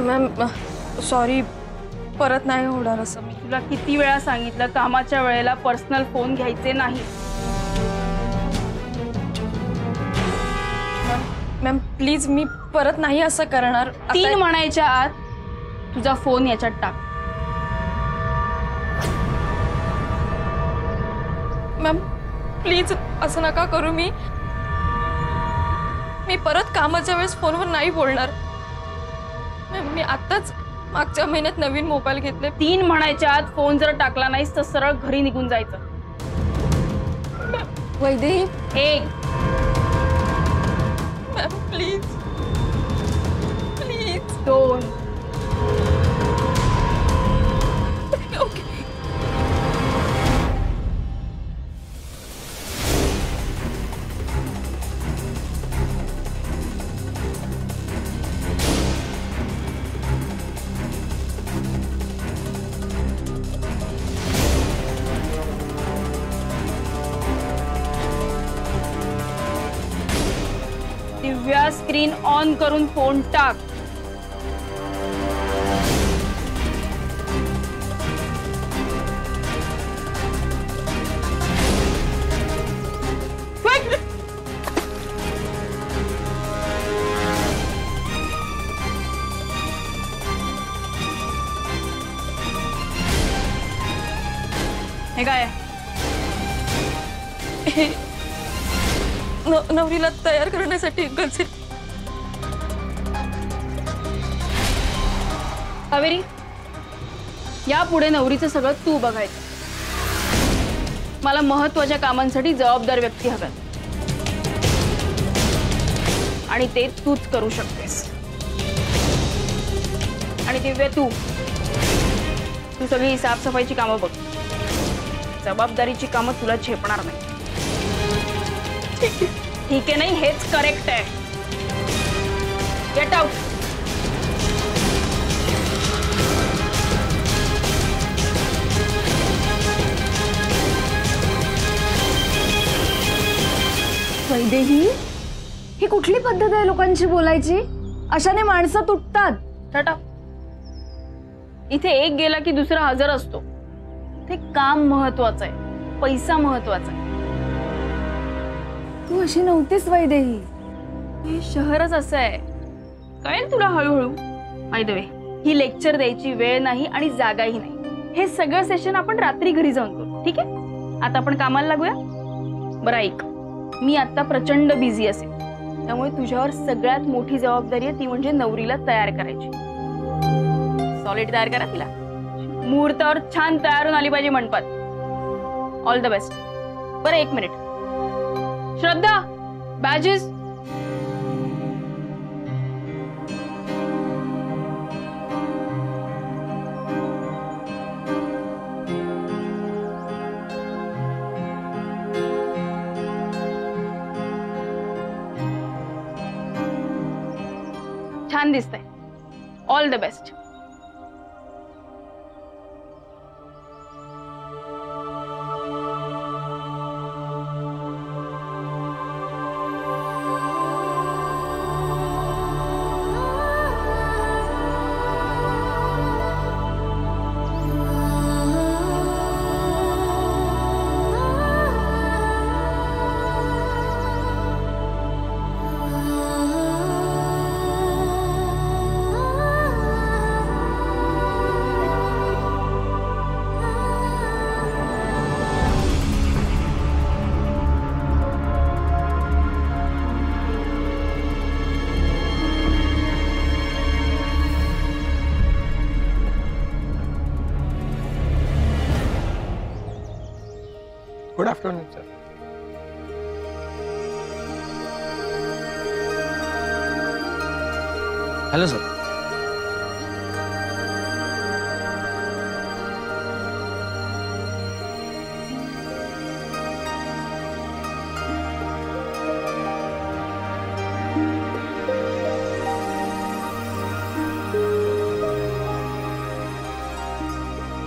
मॅम सॉरी, परत नाही होणार असं.
मी तुला किती वेळा सांगितलं, कामाच्या वेळेला पर्सनल फोन घ्यायचे नाही.
मॅम प्लीज, मी परत नाही असं करणार.
3 म्हणायच्या आत तुझा फोन याच्यात टाक.
मॅम प्लीज असं नका करू. मी परत कामाच्या वेळेस फोनवर नाही बोलणार. मॅम मी आत्ताच मागच्या महिन्यात नवीन मोबाईल घेतले.
3 म्हणायच्या आत फोन जर टाकला नाहीस तर सरळ घरी निघून जायचं.
Vaidehi,
1.
Ma'am please please.
2.
Okay.
Screen on करून फोन टाक. हे काय
नवरीला तयार करण्यासाठी गलसे.
कावेरी, यापुढे नवरीचं सगळं तू बघायचं. मला महत्वाच्या कामांसाठी जबाबदार व्यक्ती हव्यात आणि ते तूच करू शकतेस. आणि दिव्य, तू सगळी साफसफाईची कामं बघ. जबाबदारीची कामं तुला झेपणार नाही. ठीक आहे? नाही, हेच करेक्ट आहे. Get out.
वैदेही, ही कुठली पद्धत आहे लोकांची बोलायची? अशाने माणसं तुटतात.
टाटा. इथे एक गेला की दुसरा हजर असतो. ते काम महत्वाचं आहे, पैसा महत्वाचा आहे.
तू अशी नव्हतीस वैदेही.
हे शहरच असं आहे, कळेल तुला हळूहळू. By the way, he lecture द्यायची वेळ नाही आणि जागाही नाही. हे सगळं सेशन आपण रात्री घरी जाऊन करू, ठीक आहे? आता आपण कामाला लागूया. बरं ऐक, मी आता प्रचंड बिझी असेल, त्यामुळे तुझ्यावर सगळ्यात मोठी जबाबदारी आहे ती म्हणजे नवरीला तयार करायची. सॉलिड तयार करा तिला. मुहूर्तावर छान तयार होऊन आली पाहिजे मंडपात. All the best. बरं, एक मिनिट. श्रद्धा, बॅजेस. छान दिसतंय. All the best.
Good afternoon sir.
Hello sir.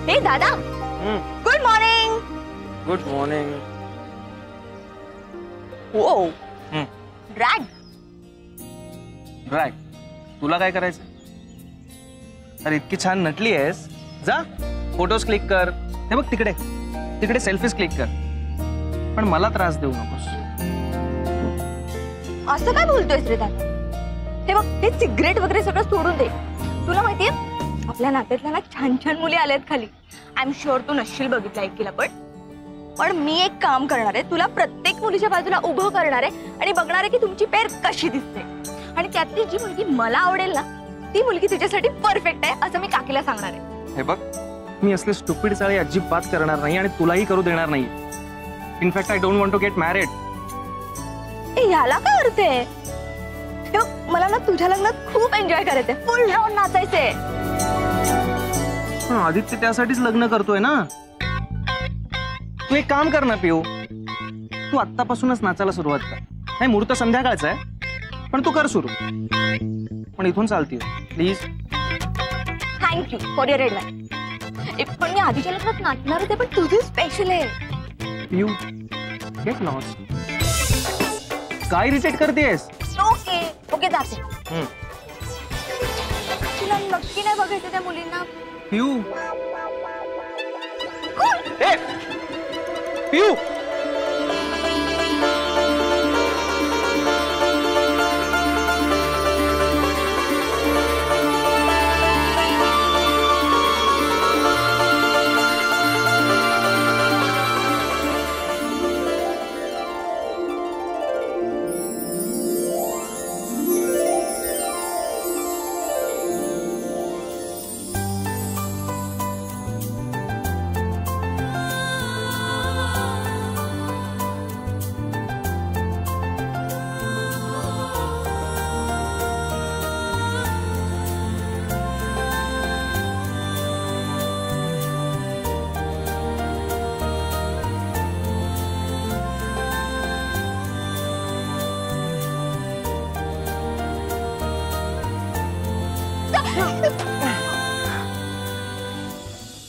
हे दादा, गुड मॉर्निंग.
Good morning.
ओ ड्रॅग.
ड्रॅग? तुला काय करायचं? अरे इतकी छान नटली आहेस, जा फोटोज क्लिक कर. हे बघ तिकडे तिकडे सेल्फीज क्लिक कर. पण मला त्रास देऊ नकोस.
असं काय बोलतोयस रे दादा? हे बघ, हे सिगरेट वगैरे सगळं सोडून दे. तुला माहितीये आपल्या नात्यातल्या ना छान छान मुली आल्यात खाली. आय एम शुअर तू नशील बघितलं ऐकलं. पण मी एक काम करणार आहे, तुला प्रत्येक मुलीच्या बाजूला उभं करणार आहे आणि बघणार आहे की तुमची पेर कशी दिसते. आणि त्यातली जी मुलगी मला आवडेल ना, ती मुलगी तुझ्यासाठी परफेक्ट आहे असं मी काकीला सांगणार आहे.
हे बघ, मी असले स्टुपिड चाळे अजिबात करणार नाही आणि तुलाही करू देणार नाही. In fact I don't want to get married.
याला काय अर्थ आहे? मला ना तुझ्या लग्नात खूप एन्जॉय करायचंय, फुल राऊंड नाचायचंय.
आदित्य त्यासाठीच लग्न करतोय ना. तू एक काम कर ना पिऊ, तू आत्तापासूनच नाचायला सुरुवात कर. नाही, मुहूर्त संध्याकाळचा आहे, पण तू कर सुरू. पण इथून चालतीय please.
Thank you for your advice. पण मी आधीच्या लग्नात नाचणार होते, पण तुझी स्पेशल आहे.
पिऊ, गेट लॉस्ट. काय इरिटेट करतेस?
ओके
नक्की जाते. तुला नक्की नाही बघायचं त्या मुलींना?
पिऊ पिऊ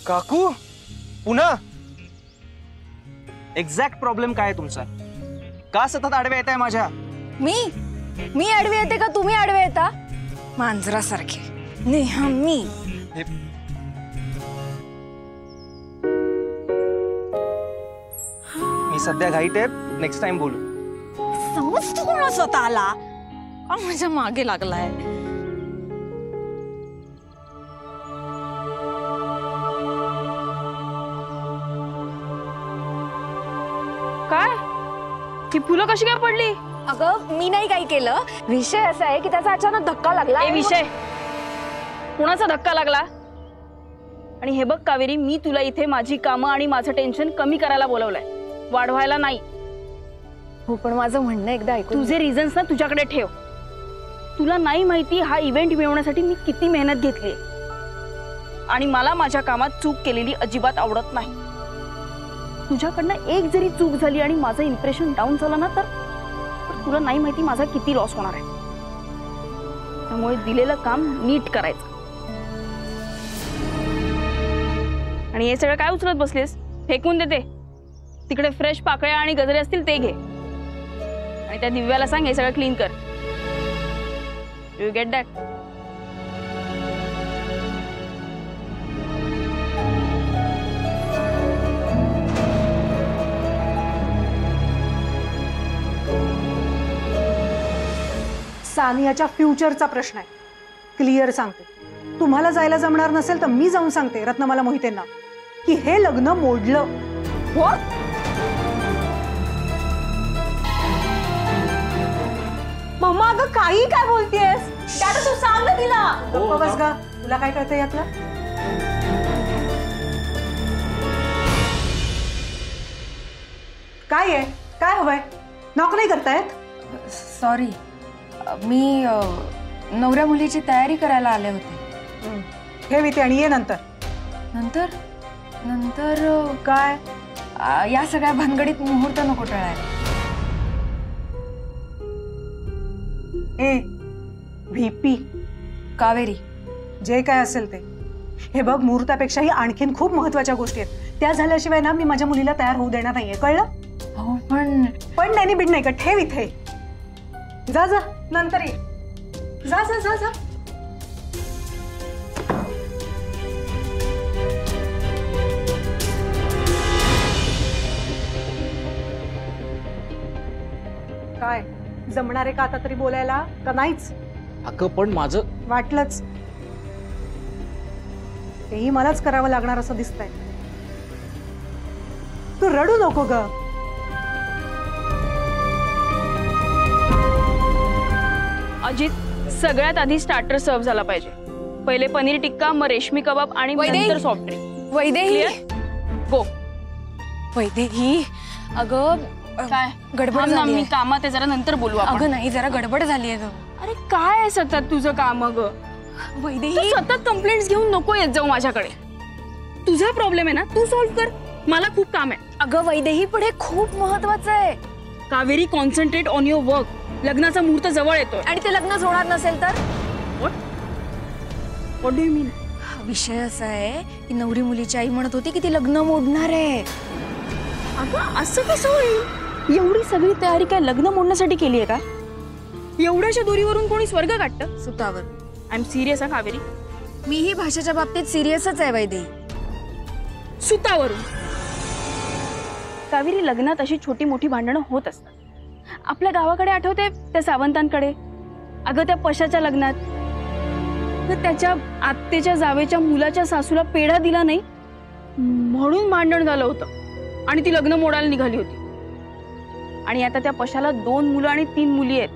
काकू पुन्हा एक्झॅक्ट प्रॉब्लेम काय आहे तुमचा? का सतत आडवे येत आहे माझ्या?
मी आडवे येते का तुम्ही आडवे येता? मांजरासारखे नेहमी.
मी सध्या घाईत आहे, नेक्स्ट टाइम बोलू.
समजतो कोण स्वतःला? माझ्या मागे लागलाय.
काय ती फुलं कशी काय पडली?
अगं मी नाही काही केलं. विषय असा आहे की त्याचा अचानक धक्का लागला.
विषय कुणाचा धक्का लागला? आणि हे बघ कावेरी, मी तुला इथे माझी कामं आणि माझं टेन्शन कमी करायला बोलवलंय, वाढवायला नाही.
हो पण माझं म्हणणं एकदा ऐकू.
तुझे रिझन्स ना तुझ्याकडे ठेव. तुला नाही माहिती हा इव्हेंट मिळवण्यासाठी मी किती मेहनत घेतली आणि मला माझ्या कामात चूक केलेली अजिबात आवडत नाही. तुझ्याकडनं एक जरी चूक झाली आणि माझं इम्प्रेशन डाऊन झालं ना तर तुला नाही माहिती माझा किती लॉस होणार आहे. त्यामुळे दिलेलं काम नीट करायचं. आणि हे सगळं काय उचलत बसलीस? फेकून देते. तिकडे फ्रेश पाकळ्या आणि गजरे असतील ते घे आणि त्या दिव्याला सांग हे सगळं क्लीन कर. You get that?
सानियाच्या फ्युचरचा प्रश्न आहे. क्लिअर सांगते, तुम्हाला जायला जमणार नसेल तर मी जाऊन सांगते रत्नमाला मोहितेंना की हे लग्न मोडलं.
मम्मा अगं काही काय बोलतेस? दादा तू सांग ना तिला.
गप्प बस गा, तुला काय कळतं यातलं? काय आहे? काय हवंय? नॉक नाही करतायत?
सॉरी, मी नवऱ्या मुलीची तयारी करायला आले होते.
ठेव इथे आणि ये नंतर.
नंतर नंतर
काय?
या सगळ्या भानगडीत मुहूर्त नको टळायला.
ए व्हीपी
कावेरी,
जे काय असेल ते. हे बघ, मुहूर्तापेक्षाही आणखीन खूप महत्वाच्या गोष्टी आहेत. त्या झाल्याशिवाय ना मी माझ्या मुलीला तयार होऊ देणार नाहीये, कळलं?
हो पण
नाही बीड नाही का, ठेव इथे. जा जा, नंतर ये. जा जा जा जा. काय जमणार आहे का आता तरी बोलायला का नाहीच?
अगं पण माझं
वाटलंच. तेही मलाच करावं लागणार असं दिसतंय. तू रडू नको ग.
अजित, सगळ्यात आधी स्टार्टर सर्व झाला पाहिजे. पहिले पनीर टिक्का, मग रेशमी कबाब आणि नंतर सॉफ्ट ड्रिंक.
वैदेही,
गो.
वैदेही, अगं
काय
गडबड झाली.
मी कामात आहे, जरा नंतर बोलू आपण.
अगं नाही, जरा गडबड झाली आहे.
अरे काय आहे सतत तुझं काम? अगं वैदेही, सतत कंप्लेंट्स घेऊन नको येत जाऊ माझ्याकडे. तुझा प्रॉब्लेम आहे ना, तू सॉल्व्ह कर. मला खूप काम आहे.
अगं वैदेही, पण हे खूप महत्वाचं आहे.
Kaveri, concentrate on your work. लग्नाचा मुहूर्त जवळ येतोय.
आणि ते लग्न होणार नसेल तर?
व्हॉट डू यू मीन?
विषय असा आहे की नवरी मुलीची आई म्हणत होती की ती लग्न मोडणार आहे.
अगं असं कसं होईल? एवढी सगळी तयारी काय लग्न मोडण्यासाठी केली आहे का? एवढ्याशा दोरीवरून कोणी स्वर्ग काढतं?
सुतावर.
आय एम सिरियस हा कावेरी.
मीही भाषेच्या बाबतीत सिरियसच आहे वैदेही.
सुतावरून. कावेरी, लग्नात अशी छोटी मोठी भांडणं होत असतात. आपल्या गावाकडे आठवते त्या सावंतांकडे? अगं त्या पशाच्या लग्नात त्याच्या आत्तेच्या जावेच्या मुलाच्या सासूला पेढा दिला नाही म्हणून भांडण झालं होतं आणि ती लग्न मोडायला निघाली होती. आणि आता त्या पशाला 2 मुलं आणि 3 मुली आहेत.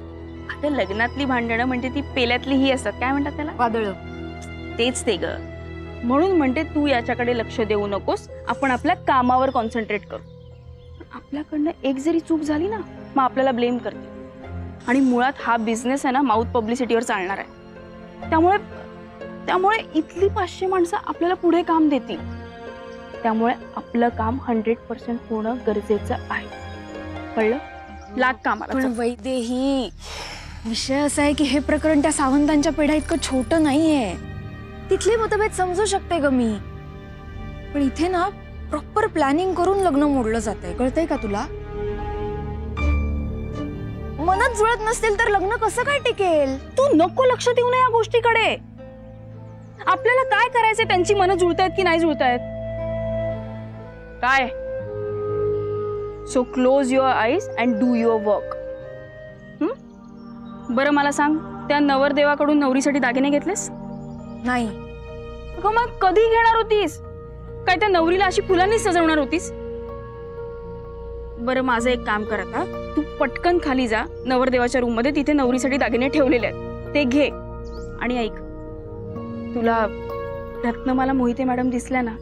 अगं लग्नातली भांडणं म्हणजे ती पेल्यातली ही असतात, काय म्हणतात त्याला?
वादळ.
तेच ते ग. म्हणून म्हणते तू याच्याकडे लक्ष देऊ नकोस, आपण आपल्या कामावर कॉन्सन्ट्रेट करू. आपल्याकडनं एक जरी चूक झाली ना मग आपल्याला ब्लेम करते. आणि मुळात हा बिझनेस आहे ना माउथ पब्लिसिटीवर चालणार आहे. त्यामुळे इथली 500 माणसं आपल्याला पुढे काम देतील. त्यामुळे आपलं काम 100% होणं गरजेचं आहे. कळलं? लाग कामाला.
पण वैदेही, विषय असा आहे की हे प्रकरण त्या सावंतांच्या पेढा इतकं छोटं नाहीये. तिथले मतभेद समजू शकते ग मी, पण इथे ना प्रॉपर प्लॅनिंग करून लग्न मोडलं जातंय. कळतंय का तुला? मनच जुळत नसतील तर लग्न कसं काय टिकेल?
तू नको लक्ष देऊ नये या गोष्टीकडे. आपल्याला काय करायचंय? त्यांची मनं जुळतायत की नाही जुळतायत? काय? So close your eyes and do your work. बरं मला सांग, त्या नवरदेवाकडून नवरीसाठी दागिने घेतलेस?
नाही.
मग कधी घेणार होतीस? काय त्या नवरीला अशी फुलांनी सजवणार होतीस? बरं माझं एक काम कर, आता तू पटकन खाली जा नवरदेवाच्या रूम मध्ये, तिथे नवरीसाठी दागिने ठेवलेले आहेत, ते घे. आणि ऐक, तुला रत्नमाला मोहिते मॅडम दिसल्या ना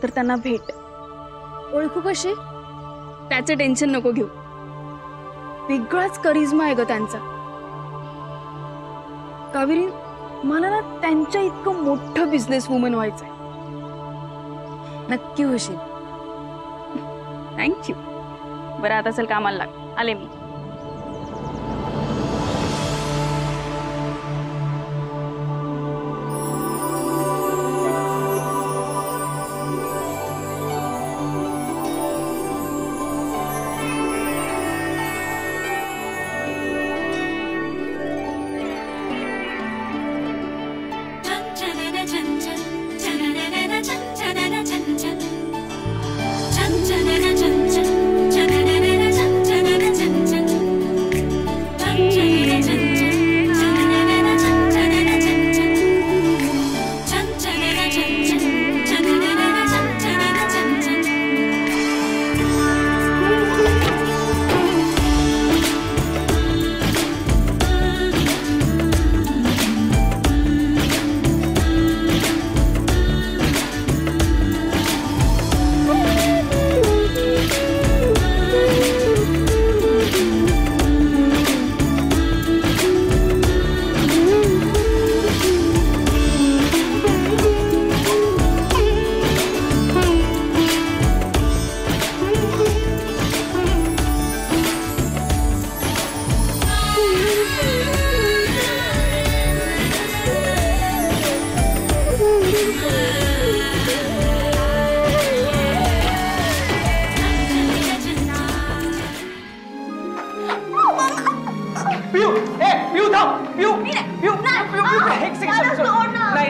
तर त्यांना भेट.
ओळखू कशी?
त्याचं टेन्शन नको घेऊ. वेगळाच करिश्मा आहे ग त्यांचा. कावेरी, मला ना त्यांच्या इतकं मोठं बिझनेस वुमन व्हायचंय.
नक्की होशील.
थँक्यू. बरं आता चल कामाला लाग. आले मी.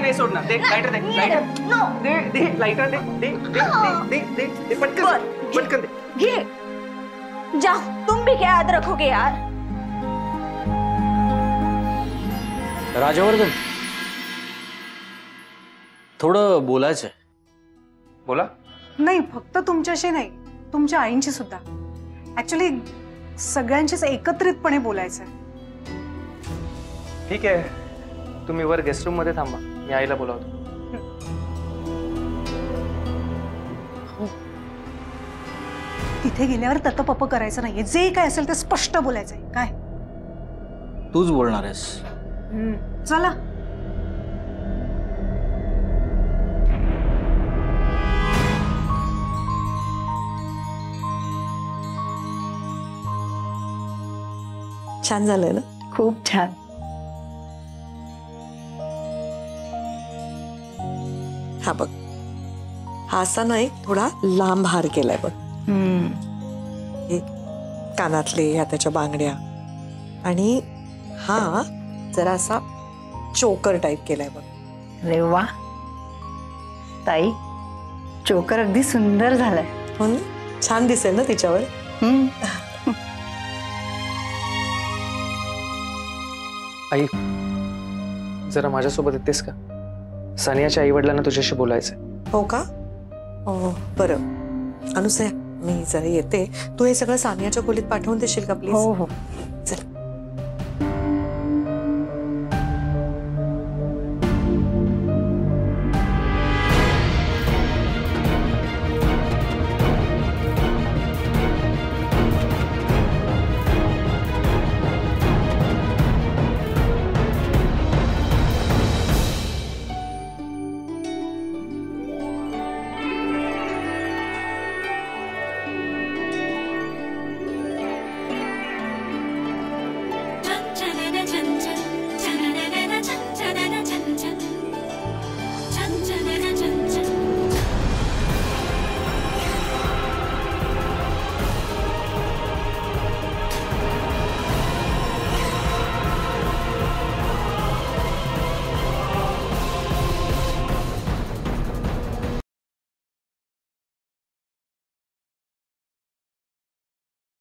नाही सोडणार. दे लाइटर, दे लाइटर. दे दे लाइटर, दे दे दे दे दे पटकन पटकन दे.
घे. जा, तुम भी क्या याद रखोगे यार?
राजवर्धन, थोडं बोलायचंय.
बोला.
नाही, फक्त तुमच्याशी नाही, तुमच्या आईंशी सुद्धा. ऍक्च्युली सगळ्यांशीच एकत्रितपणे बोलायचंय.
ठीक आहे, तुम्ही वर गेस्ट रूम मध्ये थांबा, मी आईला बोलावतो.
तिथे गेल्यावर ततपप करायचं नाहीये. जे काय असेल ते स्पष्ट बोलायचंय. काय
तूच बोलणार आहेस?
चला.
छान झालंय ना?
खूप छान.
हा बघ, हा असा ना एक थोडा लांब हार केलाय बघ. हे कानातले, ह्या त्याच्या बांगड्या आणि हा जरा असा चोकर टाईप केलाय बघ.
अरे वा ताई, चोकर अगदी सुंदर झालाय.
हो ना, छान दिसेल ना तिच्यावर.
आई, जरा माझ्यासोबत येतेस का? सानियाच्या आई वडिलांना तुझ्याशी बोलायचंय.
हो का? बरं अनुसया, मी जरा येते. तू हे सगळं सानियाच्या खोलीत पाठवून देशील का प्लीज?
हो हो.